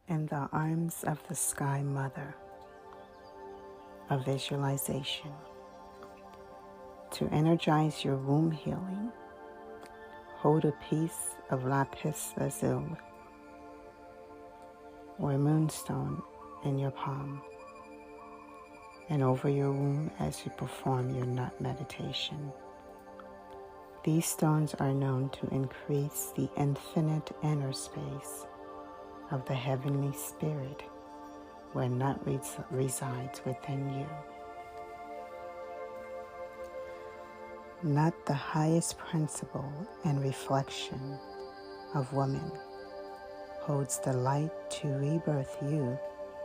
In the arms of the Sky Mother, a visualization. To energize your womb healing, hold a piece of lapis lazuli or moonstone in your palm and over your womb as you perform your nut meditation. These stones are known to increase the infinite inner space of the Heavenly Spirit where nut resides within you. Nut, the highest principle and reflection of woman, holds the light to rebirth you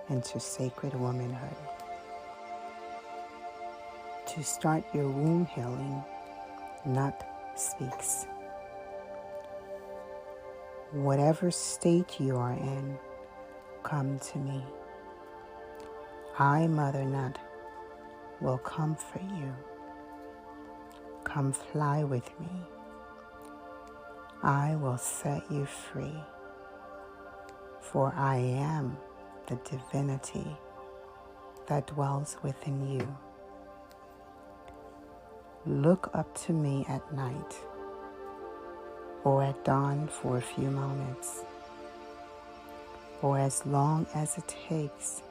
into sacred womanhood. To start your womb healing, Nut speaks. Whatever state you are in, come to me. I, Mother Nut, will comfort you. Come fly with me. I will set you free, for I am the divinity that dwells within you. Look up to me at night or at dawn for a few moments, or as long as it takes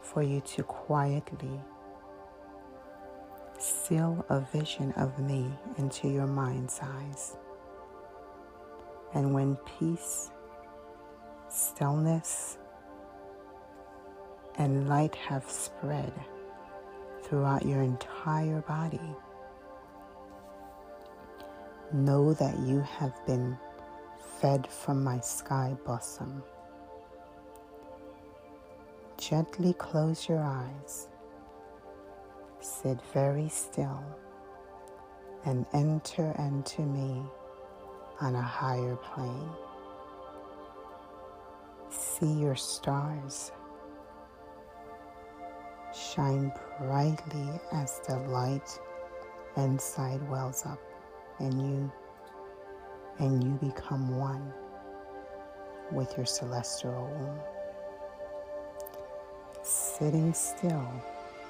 for you to quietly seal a vision of me into your mind's eyes. And when peace, stillness, and light have spread throughout your entire body, know that you have been fed from my sky bosom. Gently close your eyes, sit very still, and enter into me on a higher plane. See your stars shine brightly as the light inside wells up in you, and you become one with your celestial womb. Sitting still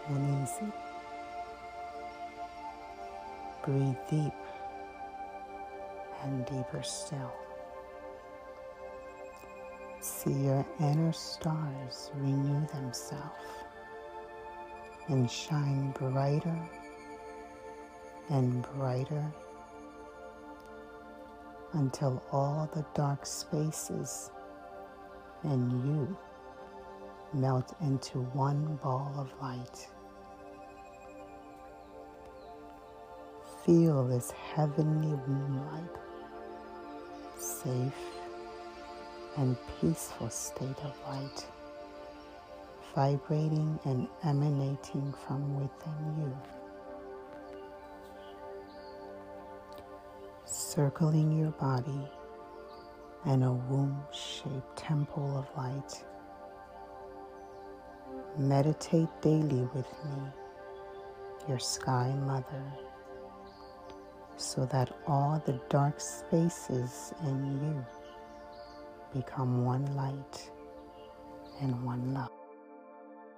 and easy. Breathe deep and deeper still. See your inner stars renew themselves and shine brighter and brighter until all the dark spaces in you melt into one ball of light. Feel this heavenly womb-like, safe and peaceful state of light, vibrating and emanating from within you. Circling your body in a womb-shaped temple of light. Meditate daily with me, your Sky Mother, so that all the dark spaces in you become one light and one love.